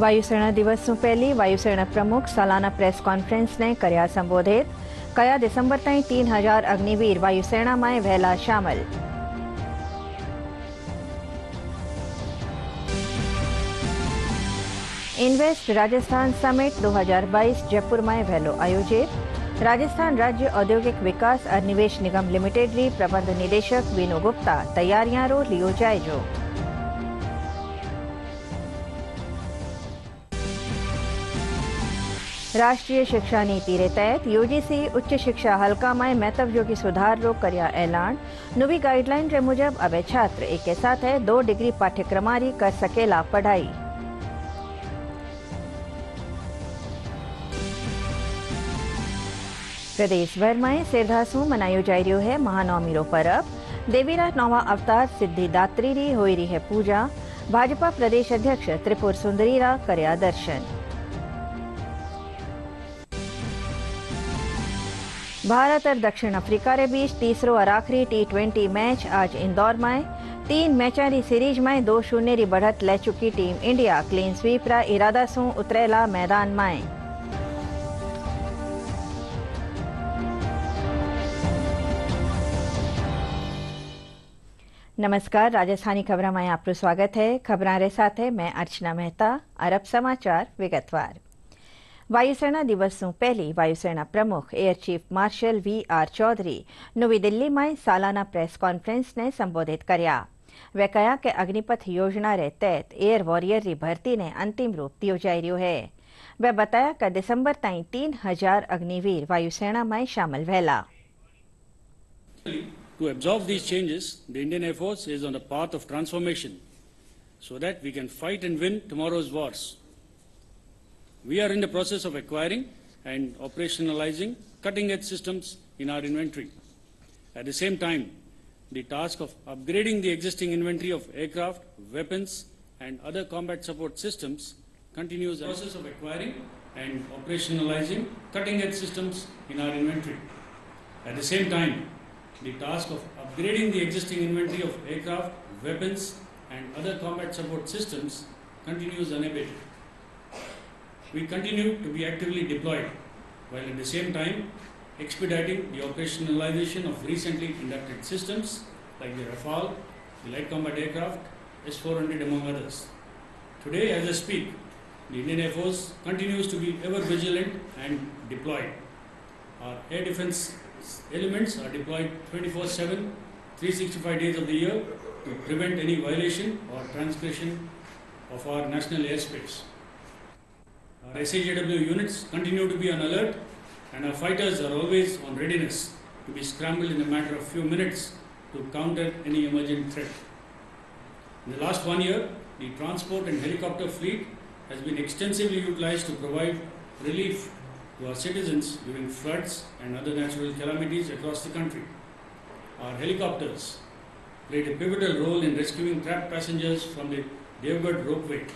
વાયુસેના દિવસનું પહેલી વાયુસેના પ્રમુખ સાલાના પ્રેસ કોન્ફરન્સને કર્યા સંબોધિત. કયા ડિસેમ્બર તાईं 3000 અગ્નિવીર વાયુસેનામાં વહેલા શામલ. ઇન્વેસ્ટ રાજસ્થાન સમિટ 2022 जयपुर में वहेलो आयोजित. राजस्थान राज्य औद्योगिक विकास और निवेश निगम लिमिटेड री प्रबंध निदेशक वीनू गुप्ता तैयारियां रो लियो जायजो. राष्ट्रीय शिक्षा नीति रे तहत यूजीसी उच्च शिक्षा हल्का में महत्वयोगी सुधार रो कर्या ऐलान. नवी गाइडलाइन रे मुजब अब छात्र एक साथ 2 डिग्री पाठ्यक्रमारी कर सकेला पढ़ाई. प्रदेश भर में सिरधासू मनायो जा रही है महानवमी रो पर्व. देवीरा नवा अवतार सिद्धिदात्री री होई रही है पूजा. भाजपा प्रदेश अध्यक्ष त्रिपुर सुंदरी रा कर्या दर्शन. भारत और दक्षिण अफ्रीका रे बीच तीसरो और आखिरी T20 मैच आज इंदौर में. 3 मैचों की सीरीज में 2-0 री बढ़त ले चुकी टीम इंडिया क्लीन स्वीप रा इरादा सु उतरेला मैदान में. नमस्कार, राजस्थानी खबरों में आपका स्वागत है. खबरों रे साथ मैं अर्चना मेहता. अरब समाचार विगतवार. वायुसेना दिवस पहली वायुसेना प्रमुख air chief marshal V.R. Chaudhary नवी दिल्ली में सालाना प्रेस कॉन्फ्रेंस ने संबोधित कर्या. वे कहा कि अग्निपथ योजना रे तहत एयर वॉरियर री भर्ती ने अंतिम रूप दियो जा रही है. वे बताया कि दिसंबर ताईं 3000 अग्निवीर वायुसेना में शामिल वहेला. To absorb these changes, the Indian Air Force is on a path of transformation so that we can fight and win tomorrow's wars. We are in the process of acquiring and operationalizing cutting-edge systems in our inventory. At the same time, the task of upgrading the existing inventory of aircraft, weapons, and other combat support systems continues. The process of acquiring and operationalizing cutting-edge systems in our inventory. At the same time, the task of upgrading the existing inventory of aircraft, weapons, and other combat support systems continues unabated. We continue to be actively deployed, while at the same time expediting the operationalization of recently inducted systems like the Rafale, the light combat aircraft, S-400 among others. Today, as I speak, the Indian Air Force continues to be ever vigilant and deployed. Our air defense elements are deployed 24/7, 365 days of the year to prevent any violation or transgression of our national airspace. Our SAJW units continue to be on alert, and our fighters are always on readiness to be scrambled in a matter of few minutes to counter any emergent threat. In the last 1 year, the transport and helicopter fleet has been extensively utilized to provide relief to our citizens during floods and other natural calamities across the country. Our helicopters played a pivotal role in rescuing trapped passengers from the Devgarh ropeway,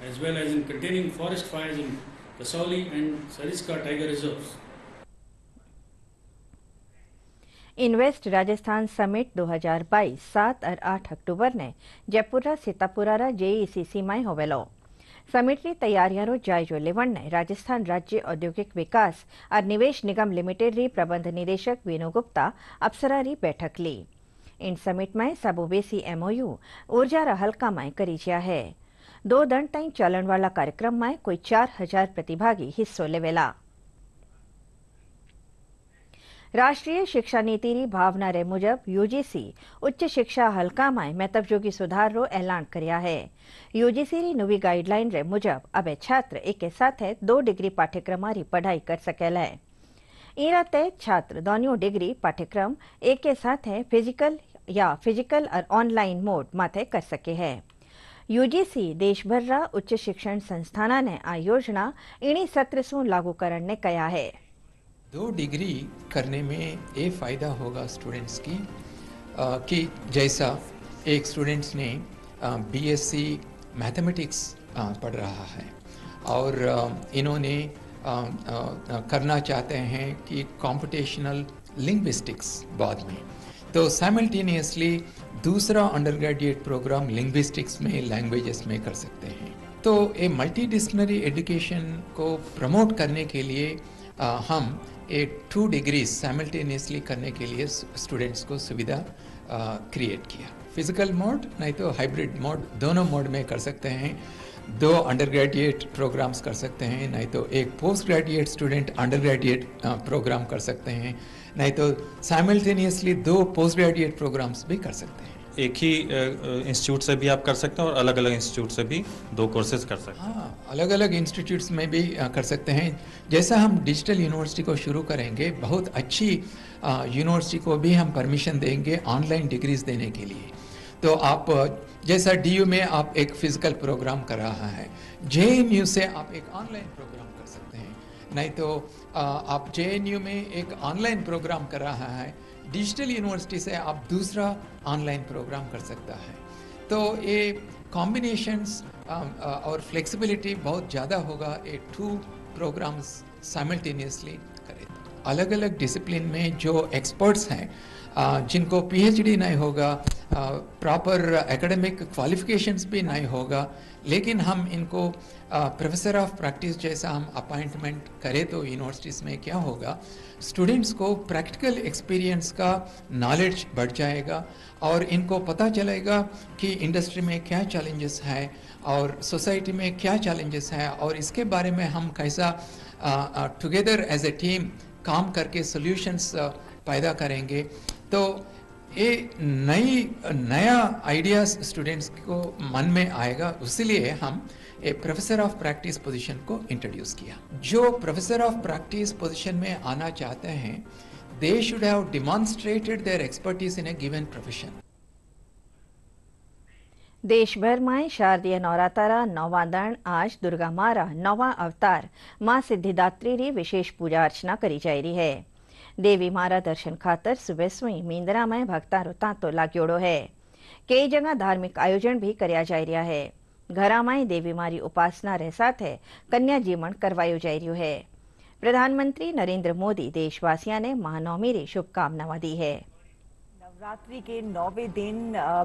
as well as in containing forest fires in Kasauli and Sariska tiger reserves. Invest Rajasthan summit 2022 7 और 8 अक्टूबर ने Jaipur Sitapura JECC में होवेलो. Summit की तैयारियां रो जायजो लेवण ने राजस्थान राज्य औद्योगिक विकास और निवेश निगम लिमिटेड री प्रबंध निदेशक वीनू गुप्ता अप्सरा री बैठक ली. इन समिट में सबोबेसी MOU ऊर्जा रा हल्का में करी जा है. 2 दिन ताईं चलन वाला कार्यक्रम में कोई 4000 प्रतिभागी हिस्सो लेवेला. राष्ट्रीय शिक्षा नीति री भावना रे मुजब यूजीसी उच्च शिक्षा हल्का में महत्वयोगी सुधार रो ऐलान कर्या है. यूजीसी री नवी गाइडलाइन रे मुजब अब छात्र एक साथ 2 डिग्री पाठ्यक्रमारी पढ़ाई कर सकेला है. इरा तहत छात्र दोनों डिग्री पाठ्यक्रम एक साथ फिजिकल और ऑनलाइन मोड माथे कर सके है. यूजीसी देश भर रा उच्च शिक्षण संस्थाना ने आ योजना इन्हीं सत्र सु लागू करने ने कहा है. 2 डिग्री करने में ये फ़ायदा होगा स्टूडेंट्स की कि जैसा एक स्टूडेंट्स ने BSc मैथमेटिक्स पढ़ रहा है और इन्होंने करना चाहते हैं कि कॉम्पिटिशनल लिंग्विस्टिक्स बाद में, तो साइमल्टेनियसली दूसरा अंडर ग्रेजुएट प्रोग्राम लिंग्विस्टिक्स में लैंग्वेजेस में कर सकते हैं. तो ये मल्टीडिसिप्लिनरी एजुकेशन को प्रमोट करने के लिए हम एक 2 डिग्रीज साइमल्टेनियसली करने के लिए स्टूडेंट्स को सुविधा क्रिएट किया। फिजिकल मोड नहीं तो हाइब्रिड मोड, दोनों मोड में कर सकते हैं। 2 अंडर ग्रेजुएट प्रोग्राम्स कर सकते हैं, नहीं तो एक postgraduate student undergraduate programme कर सकते हैं, नहीं तो साइमल्टेनियसली 2 पोस्ट ग्रेजुएट प्रोग्राम्स भी कर सकते हैं। एक ही इंस्टीट्यूट से भी आप कर सकते हैं और अलग अलग इंस्टीट्यूट से भी 2 कोर्सेज कर सकते हैं। हाँ, अलग अलग इंस्टीट्यूट्स में भी कर सकते हैं। जैसा हम डिजिटल यूनिवर्सिटी को शुरू करेंगे, बहुत अच्छी यूनिवर्सिटी को भी हम परमिशन देंगे ऑनलाइन डिग्रीज देने के लिए। तो आप जैसा DU में आप एक फिजिकल प्रोग्राम कर रहा है, JNU से आप एक ऑनलाइन प्रोग्राम कर सकते हैं, नहीं तो आप JNU में एक ऑनलाइन प्रोग्राम कर रहा है, डिजिटल यूनिवर्सिटी से आप दूसरा ऑनलाइन प्रोग्राम कर सकता है। तो ये कॉम्बिनेशंस और फ्लेक्सिबिलिटी बहुत ज़्यादा होगा। ये 2 प्रोग्राम्स साइमल्टेनियसली करें। अलग अलग डिसिप्लिन में जो एक्सपर्ट्स हैं, जिनको PhD नहीं होगा, प्रॉपर एकेडमिक क्वालिफिकेशंस भी नहीं होगा, लेकिन हम इनको प्रोफेसर ऑफ प्रैक्टिस जैसा हम अपॉइंटमेंट करें तो यूनिवर्सिटीज़ में क्या होगा, स्टूडेंट्स को प्रैक्टिकल एक्सपीरियंस का नॉलेज बढ़ जाएगा और इनको पता चलेगा कि इंडस्ट्री में क्या चैलेंजेस हैं और सोसाइटी में क्या चैलेंजेस हैं और इसके बारे में हम कैसा टुगेदर एज ए टीम काम करके सॉल्यूशंस पैदा करेंगे। तो ये नया आइडियाज स्टूडेंट्स को मन में आएगा, इसलिए हम एक प्रोफेसर ऑफ प्रैक्टिस पोजीशन को इंट्रोड्यूस किया। जो प्रोफेसर ऑफ प्रैक्टिस पोजीशन में आना चाहते हैं, they should have demonstrated their expertise in a given profession. देश भर में शारदीय नवरात्रा नौवां आज दुर्गा मारा नौवां अवतार मां सिद्धिदात्री री विशेष पूजा अर्चना करी जा रही है। देवी मारा दर्शन खातर सुबह सुई मींदरा में भक्तारो तांतो लाग्योड़ो है। कई जगह धार्मिक आयोजन भी करया जा रहा है। घरा में देवी मारी उपासना रे साथे कन्या जीवन करवायो जा रही है। प्रधानमंत्री नरेंद्र मोदी देशवासियों ने महानवमी री शुभकामनाएं दी है। नवरात्रि के 9वें दिन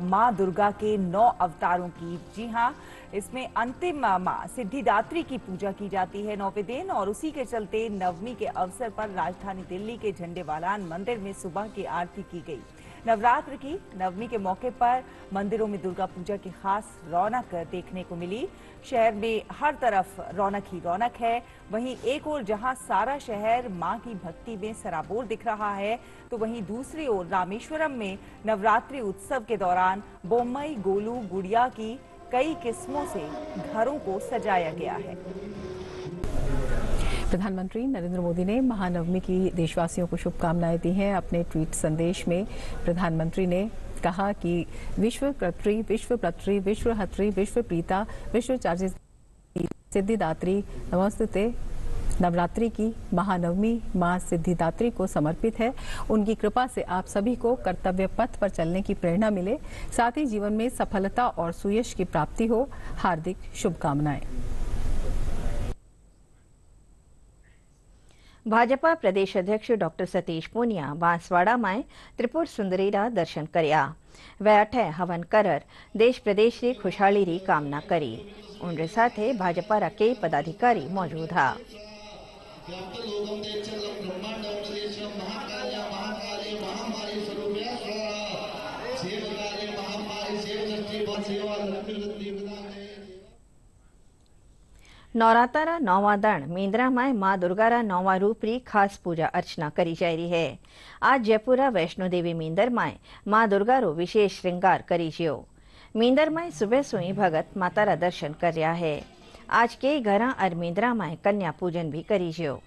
माँ दुर्गा के 9 अवतारों की, जी हाँ, इसमें अंतिम माँ सिद्धिदात्री की पूजा की जाती है 9वें दिन, और उसी के चलते नवमी के अवसर पर राजधानी दिल्ली के झंडेवालान मंदिर में सुबह की आरती की गई। नवरात्र की नवमी के मौके पर मंदिरों में दुर्गा पूजा की खास रौनक देखने को मिली। शहर में हर तरफ रौनक ही रौनक है। वहीं एक ओर जहां सारा शहर मां की भक्ति में सराबोर दिख रहा है, तो वहीं दूसरी ओर रामेश्वरम में नवरात्रि उत्सव के दौरान बोम्मई गोलू गुड़िया की कई किस्मों से घरों को सजाया गया है। प्रधानमंत्री नरेंद्र मोदी ने महानवमी की देशवासियों को शुभकामनाएं दी हैं। अपने ट्वीट संदेश में प्रधानमंत्री ने कहा कि विश्व कर्त्री, विश्व पत्री, विश्व हत्री, विश्व प्रीता, विश्व चार्य सिद्धिदात्री नमस्ते नवरात्रि की महानवमी मां सिद्धिदात्री को समर्पित है। उनकी कृपा से आप सभी को कर्तव्य पथ पर चलने की प्रेरणा मिले, साथ ही जीवन में सफलता और सुयश की प्राप्ति हो। हार्दिक शुभकामनाएं। भाजपा प्रदेश अध्यक्ष डॉक्टर सतीश पूनिया बांसवाड़ा में त्रिपुर सुंदरी रा दर्शन करया। वे अठे हवन करर देश प्रदेश री खुशहाली री कामना करी। उनके साथे भाजपा रा कई पदाधिकारी मौजूद था। नवरात्रा नौवां दिन मींदरा में मां दुर्गा रा नौवां रूप री खास पूजा अर्चना करी जा रही है। आज जयपुरा वैष्णो देवी मींदर में मां दुर्गा रो विशेष श्रृंगार करी जियो। मींदर में सुबह सुई भगत माता रा दर्शन कर रहा है। आज कई घरा और मींदरा में कन्या पूजन भी करी जियो।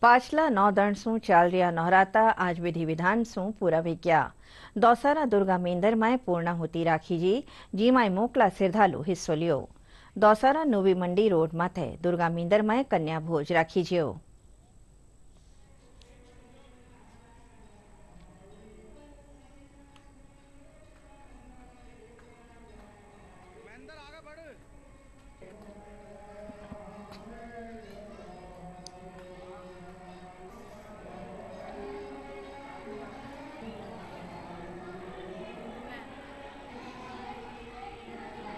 पाछला 9 दण सूं चाल रहा नौराता आज विधि विधान सूं पूरा विज्ञा दौसारा दुर्गा मेंदर माए पूर्णाहुति राखी जी जीमाय मोकला श्रद्धालु हिस्सो लियो। दौसारा नोवी मंडी रोड माथे दुर्गा मेंदर माए कन्या भोज राखी जियो।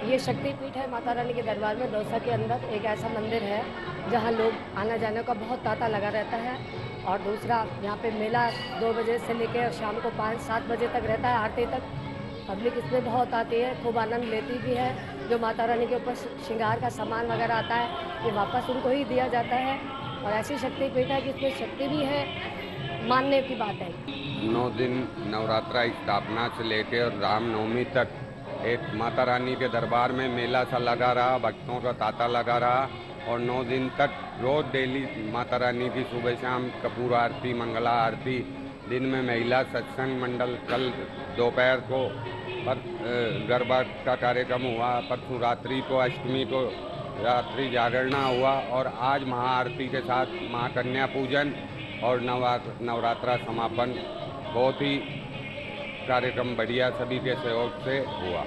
ये शक्तिपीठ है माता रानी के दरबार में दौसा के अंदर एक ऐसा मंदिर है जहाँ लोग आना जाने का बहुत तांता लगा रहता है। और दूसरा यहाँ पे मेला 2 बजे से लेकर शाम को 5-7 बजे तक रहता है, आरती तक। पब्लिक इसमें बहुत आती है, खूब आनंद लेती भी है। जो माता रानी के ऊपर श्रृंगार का सामान वगैरह आता है ये वापस उनको ही दिया जाता है। और ऐसी शक्तिपीठ है कि इसमें शक्ति भी है, मानने की बात है। 9 दिन नवरात्रा स्थापना से लेकर रामनवमी तक एक माता रानी के दरबार में मेला सा लगा रहा, भक्तों का तांता लगा रहा। और 9 दिन तक रोज डेली माता रानी की सुबह शाम कपूर आरती, मंगला आरती, दिन में महिला सत्संग मंडल, कल दोपहर को गरबा का कार्यक्रम हुआ, परसों रात्रि को अष्टमी को रात्रि जागरणा हुआ और आज महाआरती के साथ महाकन्या पूजन और नवरात्रा समापन बहुत ही कार्यक्रम बढ़िया सभी के सहयोग से हुआ।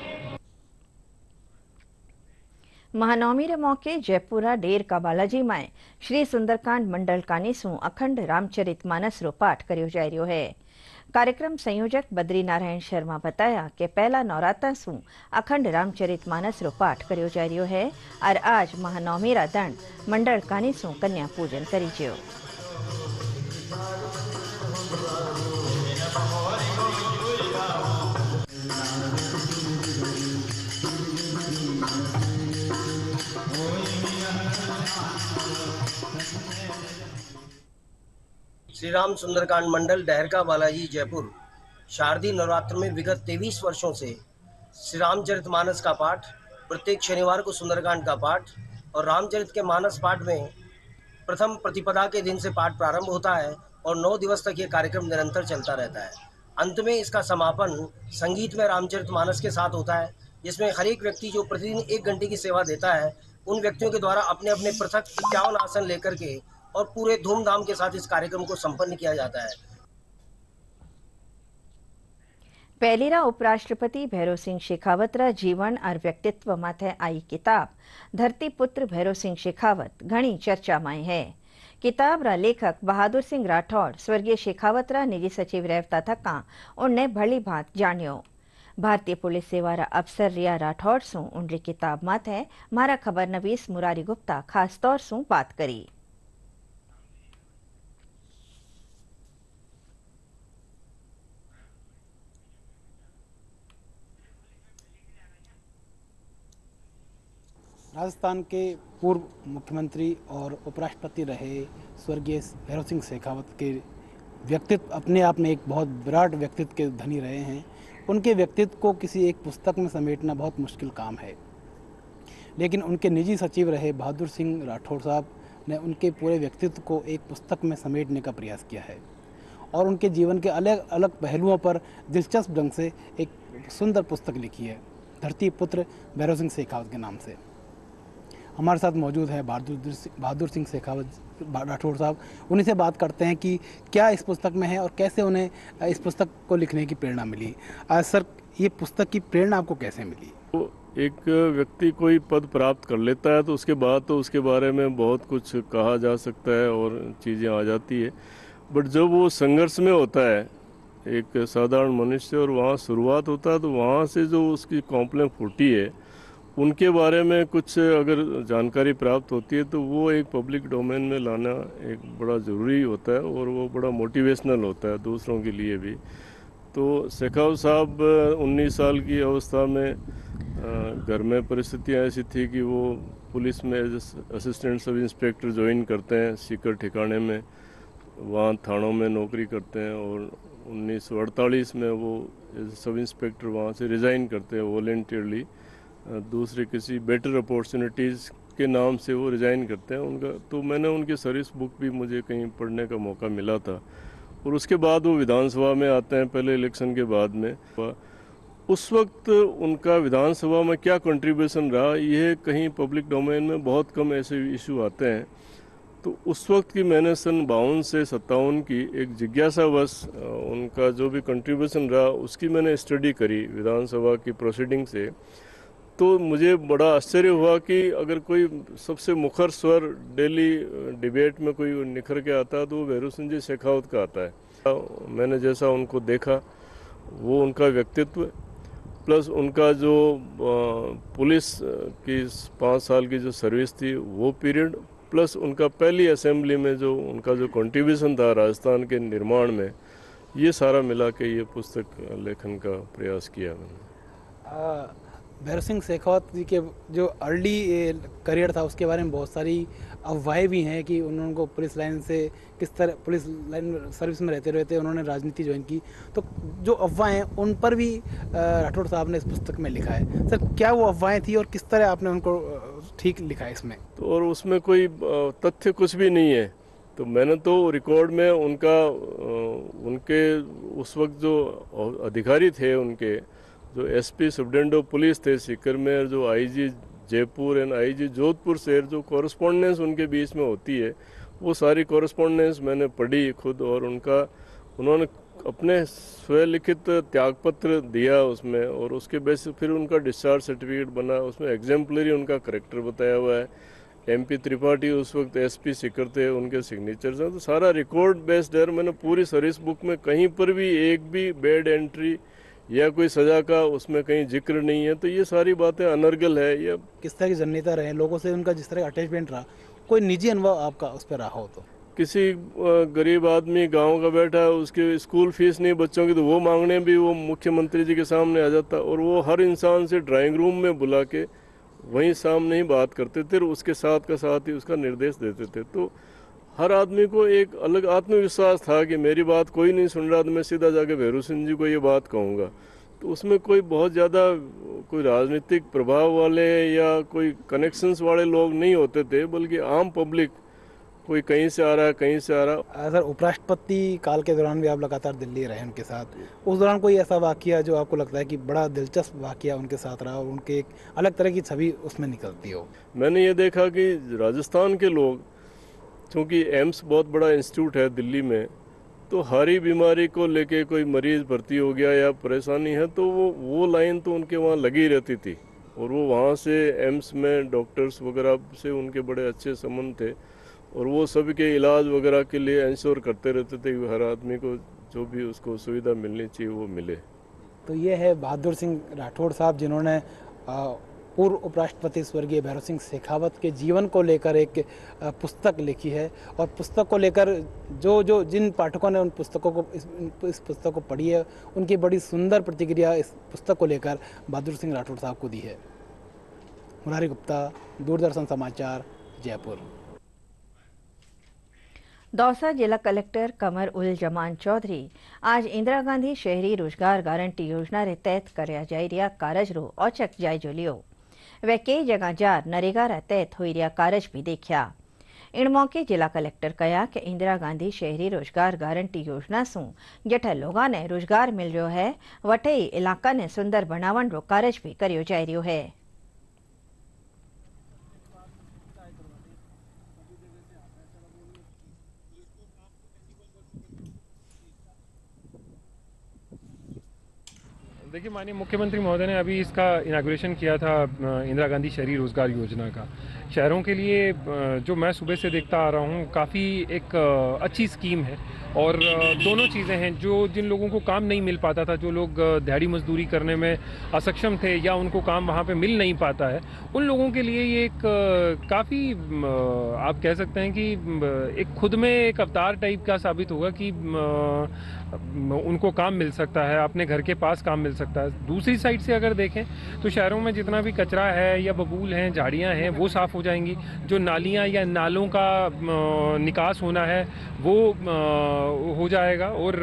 महानवमी रे मौके जयपुरा डेर का बालाजी माए श्री सुंदरकांड मंडल कानीसू अखंड रामचरित मानस रो पाठ करियो जा रह्यो है। कार्यक्रम संयोजक बद्री नारायण शर्मा बताया कि पहला नवराता सू अखंड रामचरित मानस रो पाठ करियो जा रह्यो है और आज महानवमी रा दंड मंडल कानीसू कन्या पूजन करी जियो। श्री राम सुंदरकांड मंडल डहरका बालाजी जयपुर शारदीय नवरात्र में विगत 23 वर्षों से श्री रामचरितमानस का पाठ, प्रत्येक शनिवार को सुंदरकांड का पाठ और रामचरित के मानस पाठ में प्रथम प्रतिपदा के दिन से पाठ प्रारंभ होता है और 9 दिवस तक ये कार्यक्रम निरंतर चलता रहता है। अंत में इसका समापन संगीत में रामचरितमानस के साथ होता है, जिसमें हर एक व्यक्ति जो प्रतिदिन 1 घंटे की सेवा देता है उन व्यक्तियों के द्वारा अपने अपने पृथक 51 आसन लेकर के और पूरे धूमधाम के साथ इस कार्यक्रम को संपन्न किया जाता है। पहलीरा उपराष्ट्रपति भैरव सिंह शेखावत रा जीवन और व्यक्तित्व माथे आई किताब धरती पुत्र भैरव सिंह शेखावत घनी चर्चा में है। किताब रा लेखक बहादुर सिंह राठौड़ स्वर्गीय शेखावत रा निजी सचिव रहता थका उनने भली भांत जानियो। भारतीय पुलिस सेवा रा अफसर रिया राठौड़ सु उनरी किताब माथे मारा खबर नवीस मुरारी गुप्ता खास तौर सु बात करी। राजस्थान के पूर्व मुख्यमंत्री और उपराष्ट्रपति रहे स्वर्गीय भैरव सिंह शेखावत के व्यक्तित्व अपने आप में एक बहुत विराट व्यक्तित्व के धनी रहे हैं। उनके व्यक्तित्व को किसी एक पुस्तक में समेटना बहुत मुश्किल काम है, लेकिन उनके निजी सचिव रहे बहादुर सिंह राठौड़ साहब ने उनके पूरे व्यक्तित्व को एक पुस्तक में समेटने का प्रयास किया है और उनके जीवन के अलग अलग पहलुओं पर दिलचस्प ढंग से एक सुंदर पुस्तक लिखी है, धरती पुत्र भैरव सिंह शेखावत के नाम से। हमारे साथ मौजूद है बहादुर सिंह शेखावत राठौड़ साहब। उन्हीं से बात करते हैं कि क्या इस पुस्तक में है और कैसे उन्हें इस पुस्तक को लिखने की प्रेरणा मिली। सर, ये पुस्तक की प्रेरणा आपको कैसे मिली? तो एक व्यक्ति कोई पद प्राप्त कर लेता है तो उसके बाद तो उसके बारे में बहुत कुछ कहा जा सकता है और चीज़ें आ जाती है, बट जब वो संघर्ष में होता है एक साधारण मनुष्य और वहाँ शुरुआत होता है तो वहाँ से जो उसकी कॉम्प्लेन फूटी है उनके बारे में कुछ अगर जानकारी प्राप्त होती है तो वो एक पब्लिक डोमेन में लाना एक बड़ा ज़रूरी होता है और वो बड़ा मोटिवेशनल होता है दूसरों के लिए भी। तो शेखावत साहब 19 साल की अवस्था में घर में परिस्थितियाँ ऐसी थी कि वो पुलिस में असिस्टेंट सब इंस्पेक्टर ज्वाइन करते हैं सीकर ठिकाने में, वहाँ थानों में नौकरी करते हैं और 1948 में वो सब इंस्पेक्टर वहाँ से रिज़ाइन करते हैं वॉलेंटियरली दूसरे किसी बेटर अपॉर्चुनिटीज़ के नाम से वो रिज़ाइन करते हैं उनका। तो मैंने उनकी सर्विस बुक भी मुझे कहीं पढ़ने का मौका मिला था, और उसके बाद वो विधानसभा में आते हैं पहले इलेक्शन के बाद में। उस वक्त उनका विधानसभा में क्या कंट्रीब्यूशन रहा, यह कहीं पब्लिक डोमेन में बहुत कम ऐसे इशू आते हैं। तो उस वक्त की मैंने सन 52 से 57 की एक जिज्ञासावश उनका जो भी कंट्रीब्यूशन रहा उसकी मैंने स्टडी करी विधानसभा की प्रोसीडिंग से। तो मुझे बड़ा आश्चर्य हुआ कि अगर कोई सबसे मुखर स्वर डेली डिबेट में कोई निखर के आता है तो वो भैरू सिंह जी शेखावत का आता है। मैंने जैसा उनको देखा, वो उनका व्यक्तित्व प्लस उनका जो पुलिस की 5 साल की जो सर्विस थी वो पीरियड, प्लस उनका पहली असेंबली में जो उनका जो कंट्रीब्यूशन था राजस्थान के निर्माण में, ये सारा मिला के ये पुस्तक लेखन का प्रयास किया मैंने। भैरू सिंह शेखावत जी के जो अर्ली करियर था उसके बारे में बहुत सारी अफवाहें भी हैं कि उनको पुलिस लाइन से किस तरह पुलिस लाइन सर्विस में रहते रहते उन्होंने राजनीति ज्वाइन की। तो जो अफवाहें हैं उन पर भी राठौड़ साहब ने इस पुस्तक में लिखा है। सर, क्या वो अफवाहें थी और किस तरह आपने उनको ठीक लिखा है इसमें? तो और उसमें कोई तथ्य कुछ भी नहीं है। तो मैंने तो रिकॉर्ड में उनके उस वक्त जो अधिकारी थे, उनके जो एसपी सुप्रिटेंडेंट ऑफ पुलिस थे सीकर में, जो IG Jaipur and IG Jodhpur से जो कॉरेस्पॉन्डेंस उनके बीच में होती है, वो सारी कॉरेस्पॉन्डेंस मैंने पढ़ी खुद। और उन्होंने अपने स्वलिखित त्यागपत्र दिया उसमें, और उसके बेसिस फिर उनका डिस्चार्ज सर्टिफिकेट बना। उसमें एग्जाम्पलरी उनका करेक्टर बताया हुआ है। एमपी त्रिपाठी उस वक्त एसपी सीकर थे, उनके सिग्नेचर्स हैं। तो सारा रिकॉर्ड बेस्ड है। मैंने पूरी सर्विस बुक में कहीं पर भी एक भी बैड एंट्री या कोई सजा का उसमें कहीं जिक्र नहीं है। तो ये सारी बातें अनर्गल है। ये किस तरह के जननेता रहे, लोगों से उनका जिस तरह का अटैचमेंट रहा, कोई निजी अनुभव आपका उस पर रहा हो? तो किसी गरीब आदमी गांव का बैठा है, उसकी स्कूल फीस नहीं बच्चों की, तो वो मांगने भी वो मुख्यमंत्री जी के सामने आ जाता, और वो हर इंसान से ड्राइंग रूम में बुला के वहीं सामने ही बात करते थे, और उसके साथ का साथ ही उसका निर्देश देते थे। तो हर आदमी को एक अलग आत्मविश्वास था कि मेरी बात कोई नहीं सुन रहा तो मैं सीधा जाके भैरू सिंह जी को ये बात कहूँगा। तो उसमें कोई बहुत ज़्यादा कोई राजनीतिक प्रभाव वाले या कोई कनेक्शंस वाले लोग नहीं होते थे, बल्कि आम पब्लिक, कोई कहीं से आ रहा है कहीं से आ रहा। सर, उपराष्ट्रपति काल के दौरान भी आप लगातार दिल्ली रहे उनके साथ, उस दौरान कोई ऐसा वाकया जो आपको लगता है कि बड़ा दिलचस्प वाकया उनके साथ रहा और उनके एक अलग तरह की छवि उसमें निकलती हो? मैंने ये देखा कि राजस्थान के लोग, क्योंकि एम्स बहुत बड़ा इंस्टीट्यूट है दिल्ली में, तो हर ही बीमारी को लेके कोई मरीज भर्ती हो गया या परेशानी है तो वो लाइन तो उनके वहाँ लगी रहती थी, और वो वहाँ से एम्स में डॉक्टर्स वगैरह से उनके बड़े अच्छे संबंध थे, और वो सभी के इलाज वगैरह के लिए इंश्योर करते रहते थे कि हर आदमी को जो भी उसको सुविधा मिलनी चाहिए वो मिले। तो ये है बहादुर सिंह राठौड़ साहब, जिन्होंने पूर्व उपराष्ट्रपति स्वर्गीय भैरू सिंह शेखावत के जीवन को लेकर एक पुस्तक लिखी है। और पुस्तक को लेकर जिन पाठकों ने उन पुस्तकों को इस पुस्तक को पढ़ी है, उनकी बड़ी सुंदर प्रतिक्रिया इस पुस्तक को लेकर बहादुर सिंह राठौड़ साहब को दी है। मुरारी गुप्ता, दूरदर्शन समाचार, जयपुर। दौसा जिला कलेक्टर कमर उल जमान चौधरी आज इंदिरा गांधी शहरी रोजगार गारंटी योजना रे तहत कराया जाई रिया कारज रो औचक जायजो लियो। वे कई जगह जार नरेगा रे तहत हुई रिया कारज भी देखा। इन मौके जिला कलेक्टर कहा कि इंदिरा गांधी शहरी रोजगार गारंटी योजना सु जठे लोगा ने रोजगार मिल रहा है, वटे इलाका ने सुंदर बनावन रो कारज भी करियो जाय रियो है। देखिए, माननीय मुख्यमंत्री महोदय ने अभी इसका इनाग्रेशन किया था इंदिरा गांधी शहरी रोजगार योजना का। शहरों के लिए जो मैं सुबह से देखता आ रहा हूँ, काफ़ी एक अच्छी स्कीम है। और दोनों चीज़ें हैं, जो जिन लोगों को काम नहीं मिल पाता था, जो लोग दिहाड़ी मजदूरी करने में असक्षम थे या उनको काम वहाँ पे मिल नहीं पाता है, उन लोगों के लिए ये एक काफ़ी आप कह सकते हैं कि एक खुद में एक अवतार टाइप का साबित होगा कि उनको काम मिल सकता है, अपने घर के पास काम मिल सकता है। दूसरी साइड से अगर देखें तो शहरों में जितना भी कचरा है या बबूल हैं, झाड़ियाँ हैं, वो साफ़ हो जाएंगी, जो नालियाँ या नालों का निकास होना है वो हो जाएगा। और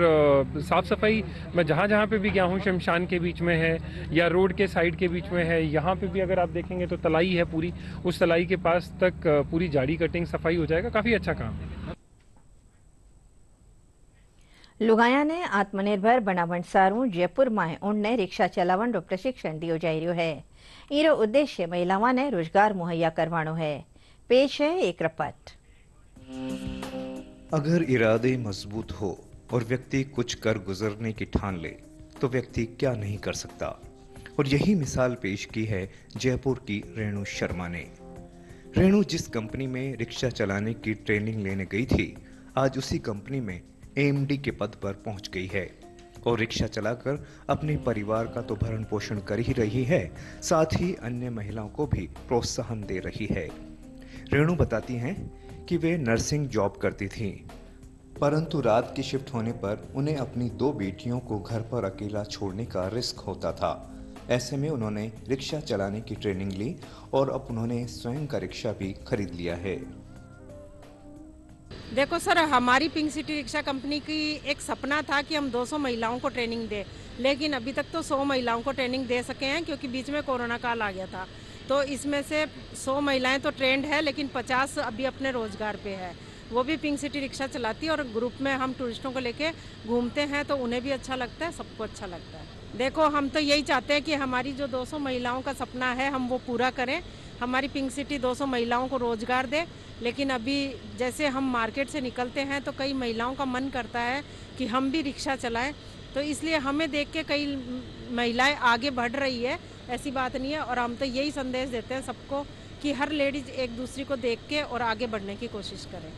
साफ़ सफाई मैं जहाँ जहाँ पे भी गया हूँ, शमशान के बीच में है या रोड के साइड के बीच में है, यहाँ पे भी अगर आप देखेंगे तो तलाई है पूरी, उस तलाई के पास तक पूरी झाड़ी कटिंग सफाई हो जाएगा। काफ़ी अच्छा काम है। લુગાયાને આત્મનિર્ભર બનાવણ સારું જયપુરમાં ઉણને રિક્ષા ચલાવવાનો પ્રશિક્ષણ દિયો જઈ રહ્યો है। ईरो उद्देश्य महिलाओं रोजगार मुहैया करवानो है। पेश है एक रिपोर्ट। अगर इरादे मजबूत हो और व्यक्ति कुछ कर गुजरने की ठान ले तो व्यक्ति क्या नहीं कर सकता, और यही मिसाल पेश की है जयपुर की रेणु शर्मा ने। रेणु जिस कंपनी में रिक्शा चलाने की ट्रेनिंग लेने गई थी, आज उसी कंपनी में एमडी के पद पर पहुंच गई है और रिक्शा चलाकर अपने परिवार का तो भरण पोषण कर ही रही है, साथ ही अन्य महिलाओं को भी प्रोत्साहन दे रही है। रेणु बताती हैं कि वे नर्सिंग जॉब करती थीं, परंतु रात की शिफ्ट होने पर उन्हें अपनी 2 बेटियों को घर पर अकेला छोड़ने का रिस्क होता था। ऐसे में उन्होंने रिक्शा चलाने की ट्रेनिंग ली और अब उन्होंने स्वयं का रिक्शा भी खरीद लिया है। देखो सर, हमारी पिंक सिटी रिक्शा कंपनी की एक सपना था कि हम 200 महिलाओं को ट्रेनिंग दें, लेकिन अभी तक तो 100 महिलाओं को ट्रेनिंग दे सके हैं, क्योंकि बीच में कोरोना काल आ गया था। तो इसमें से 100 महिलाएं तो ट्रेंड है, लेकिन 50 अभी अपने रोजगार पे है। वो भी पिंक सिटी रिक्शा चलाती है और ग्रुप में हम टूरिस्टों को लेके घूमते हैं, तो उन्हें भी अच्छा लगता है, सबको अच्छा लगता है। देखो, हम तो यही चाहते हैं कि हमारी जो 200 महिलाओं का सपना है हम वो पूरा करें। हमारी पिंक सिटी 200 महिलाओं को रोजगार दे, लेकिन अभी जैसे हम मार्केट से निकलते हैं तो कई महिलाओं का मन करता है कि हम भी रिक्शा चलाएं, तो इसलिए हमें देख के कई महिलाएं आगे बढ़ रही है, ऐसी बात नहीं है। और हम तो यही संदेश देते हैं सबको कि हर लेडीज एक दूसरे को देख के और आगे बढ़ने की कोशिश करें।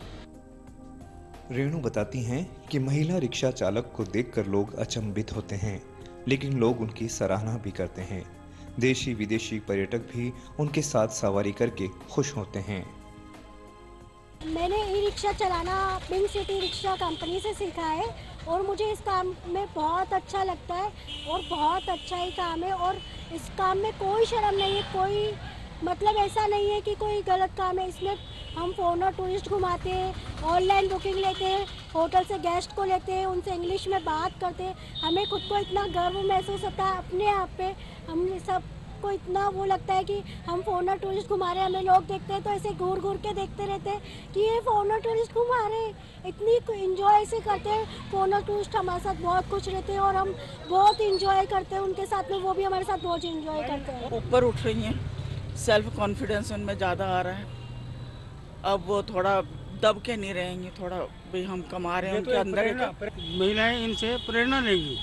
रेणु बताती हैं कि महिला रिक्शा चालक को देखकर लोग अचंभित होते हैं, लेकिन लोग उनकी सराहना भी करते हैं। देशी विदेशी पर्यटक भी उनके साथ सवारी करके खुश होते हैं। मैंने ई रिक्शा चलाना पिंक सिटी रिक्शा कंपनी से सीखा है और मुझे इस काम में बहुत अच्छा लगता है और बहुत अच्छा ही काम है। और इस काम में कोई शर्म नहीं है, कोई मतलब ऐसा नहीं है कि कोई गलत काम है। इसमें हम फॉरेनर टूरिस्ट घुमाते हैं, ऑनलाइन बुकिंग लेते हैं, होटल से गेस्ट को लेते हैं, उनसे इंग्लिश में बात करते हैं। हमें खुद को इतना गर्व महसूस होता है अपने आप पे। हम सब को इतना वो लगता है कि हम फॉरेनर टूरिस्ट घुमा रहे हैं। हमें लोग देखते हैं तो ऐसे घूर घूर के देखते रहते हैं कि ये फॉरेनर टूरिस्ट घुमा रहे हैं। इतनी इंजॉय ऐसे करते हैं। फॉरेनर टूरिस्ट हमारे साथ बहुत खुश रहते हैं और हम बहुत इंजॉय करते हैं उनके साथ में, वो भी हमारे साथ बहुत इंजॉय करते हैं। ऊपर उठ रही हैं, सेल्फ कॉन्फिडेंस उनमें ज़्यादा आ रहा है। अब वो थोड़ा दब के नहीं रहेंगे, थोड़ा भाई हम कमा रहे हैं उनके अंदर। महिलाएं इनसे प्रेरणा लेंगी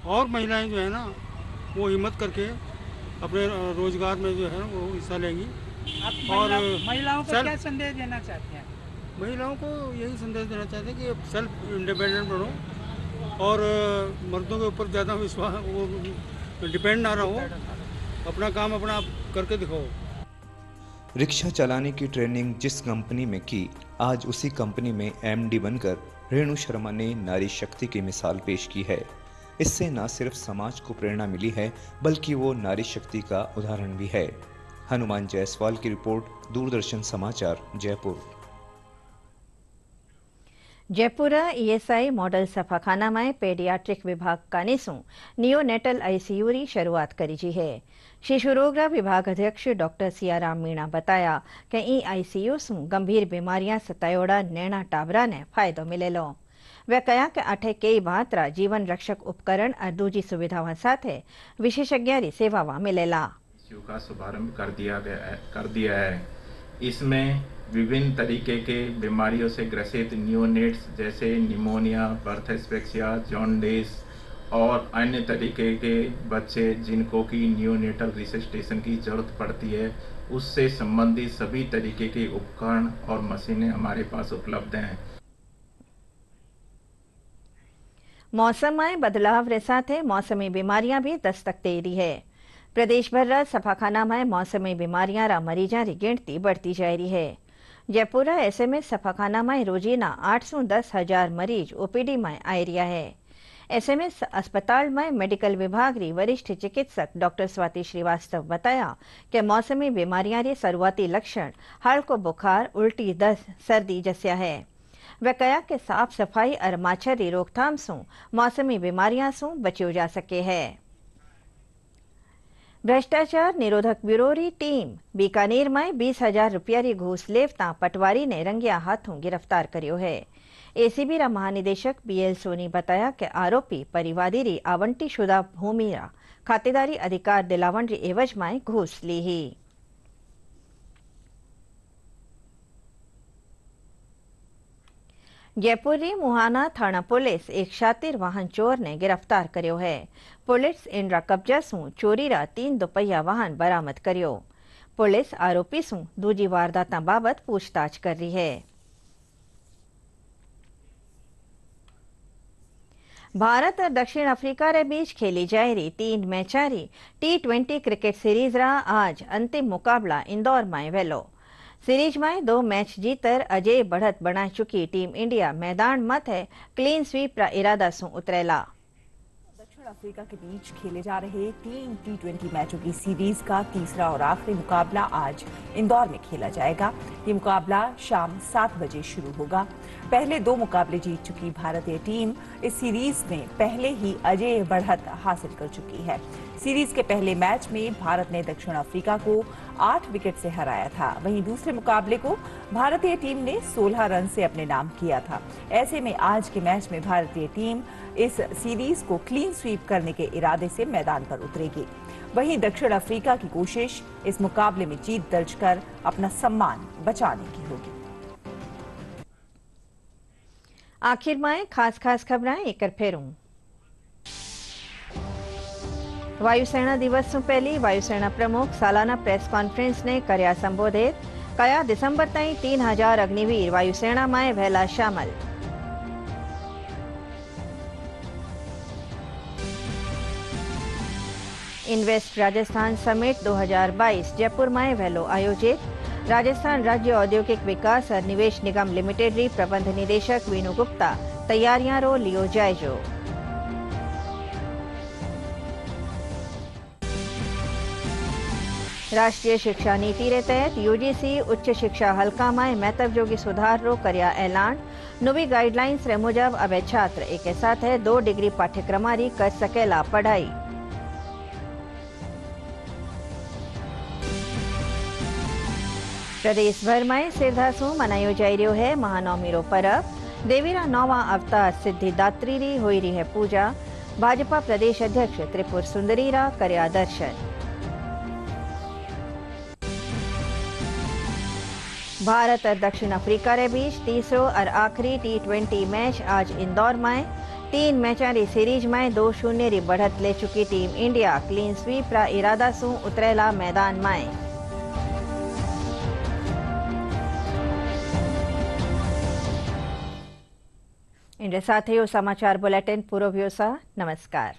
और महिलाएं जो है ना वो हिम्मत करके अपने रोजगार में जो है ना वो हिस्सा लेंगी। और महिलाओं को क्या संदेश देना चाहते हैं? महिलाओं को यही संदेश देना चाहते हैं कि सेल्फ इंडिपेंडेंट बनो और मर्दों के ऊपर ज़्यादा विश्वास वो डिपेंड ना रहो, अपना काम अपना आप करके दिखाओ। रिक्शा चलाने की ट्रेनिंग जिस कंपनी में की, आज उसी कंपनी में एमडी बनकर रेणु शर्मा ने नारी शक्ति की मिसाल पेश की है। इससे न सिर्फ समाज को प्रेरणा मिली है, बल्कि वो नारी शक्ति का उदाहरण भी है। हनुमान जायसवाल की रिपोर्ट, दूरदर्शन समाचार, जयपुर। जयपुर ईएसआई मॉडल सफाखाना में पेडियाट्रिक विभाग कानेसू नियोनेटल आईसीयू री शुरुआत करी जी है। शिशु रोग विभाग अध्यक्ष डॉक्टर सियाराम मीणा बताया कि ई आईसीयू सु गंभीर बीमारियां सतायोड़ा नैना टाबरा ने फायदो मिलेलो। वे कहा कि अठे कई मात्रा जीवन रक्षक उपकरण और दूजी सुविधाओं साथ विशेषज्ञ सेवा मिलेला। का शुभारंभ कर दिया है। इसमें विभिन्न तरीके के बीमारियों से ग्रसित नियोनेट्स जैसे निमोनिया, बर्थ एस्फिक्सिया, जॉन्डिस और अन्य तरीके के बच्चे जिनको की नियोनेटल रिससिटेशन की जरूरत पड़ती है, उससे संबंधित सभी तरीके के उपकरण और मशीनें हमारे पास उपलब्ध हैं। मौसम में बदलाव रे साथे मौसमी बीमारियां भी दस्तक दे रही है। प्रदेश भर सफाखाना में मौसमी बीमारियां रा मरीजा री गिनती बढ़ती जा रही है। जयपुर ऐसे में सफाखाना में रोजीना 8 से 10 हजार मरीज ओपीडी में आ रहा है। एसएमएस अस्पताल में मेडिकल विभाग री वरिष्ठ चिकित्सक डॉक्टर स्वाति श्रीवास्तव बताया कि मौसमी बीमारियां रे शुरुआती लक्षण हल्को बुखार, उल्टी, दस्त, सर्दी जस्या है। वे कहा कि साफ सफाई और मच्छर री रोकथाम से मौसमी बीमारियां से बच्यो जा सके है। भ्रष्टाचार निरोधक ब्यूरो री टीम बीकानेर में 20,000 रुपया री घूस लेवता पटवारी ने रंगिया हाथों गिरफ्तार कर्यो है। एसीबी रा महानिदेशक बीएल सोनी बताया कि आरोपी परिवादी री आवंटी शुदा भूमि रा खातेदारी अधिकार दिलावन री एवज में घूस ली ही। जयपुर री मुहाना थाना पुलिस एक शातिर वाहन चोर ने गिरफ्तार कर्यो है। पुलिस इन रा कब्जा सु चोरी रा 3 दुपहिया वाहन बरामद कर्यो। पुलिस आरोपी सु दूजी वारदाता बाबत पूछताछ कर रही है। भारत और दक्षिण अफ्रीका रे बीच खेली जाए रही 3 मैचा री T20 क्रिकेट सीरीज रा आज अंतिम मुकाबला इंदौर में वेलो। सीरीज में 2 मैच जीतर अजय बढ़त बना चुकी टीम इंडिया मैदान मत है क्लीन स्वीप रा इरादा से उतरेला। दक्षिण अफ्रीका के बीच खेले जा रहे 3 T20 मैचों की सीरीज का तीसरा और आखिरी मुकाबला आज इंदौर में खेला जाएगा। ये मुकाबला शाम 7 बजे शुरू होगा। पहले 2 मुकाबले जीत चुकी भारतीय टीम इस सीरीज में पहले ही अजय बढ़त हासिल कर चुकी है। सीरीज के पहले मैच में भारत ने दक्षिण अफ्रीका को 8 विकेट से हराया था। वहीं दूसरे मुकाबले को भारतीय टीम ने 16 रन से अपने नाम किया था। ऐसे में आज के मैच में भारतीय टीम इस सीरीज को क्लीन स्वीप करने के इरादे से मैदान पर उतरेगी। वहीं दक्षिण अफ्रीका की कोशिश इस मुकाबले में जीत दर्ज कर अपना सम्मान बचाने की होगी। आखिर में खास खबरें एक फेरूं। वायुसेना दिवस से पहले वायुसेना प्रमुख सालाना प्रेस कॉन्फ्रेंस ने कर्या संबोधित। कया दिसंबर तई 3000 अग्निवीर वायुसेना में वहेला शामिल। इन्वेस्ट राजस्थान समिट 2022 जयपुर में वहेलो आयोजित। राजस्थान राज्य औद्योगिक विकास और निवेश निगम लिमिटेड री प्रबंध निदेशक वीनू गुप्ता तैयारियां रो लियो जायजो। राष्ट्रीय शिक्षा नीति रे तहत यूजीसी उच्च शिक्षा हल्का में महत्व जोगी सुधार रो कर्या ऐलान। नवी गाइडलाइंस रे मुजब अब छात्र एक साथ 2 डिग्री पाठ्यक्रम री कर सकेला पढ़ाई। प्रदेश भर में श्रद्धा से मनायो जा रही है महानवमी रो पर्व। देवी रा 9वां अवतार सिद्धिदात्री री हुई रही है पूजा। भाजपा प्रदेश अध्यक्ष त्रिपुर सुंदरी रा कर्या दर्शन। भारत और दक्षिण अफ्रीका के बीच तीसरो और आखिरी T20 मैच आज इंदौर में। 3 मैचों की सीरीज में 2-0 री बढ़त ले चुकी टीम इंडिया क्लीन स्वीप रा इरादा से उतरेला मैदान में। इन साथ ही समाचार बुलेटिन पूरो व्योसा। नमस्कार।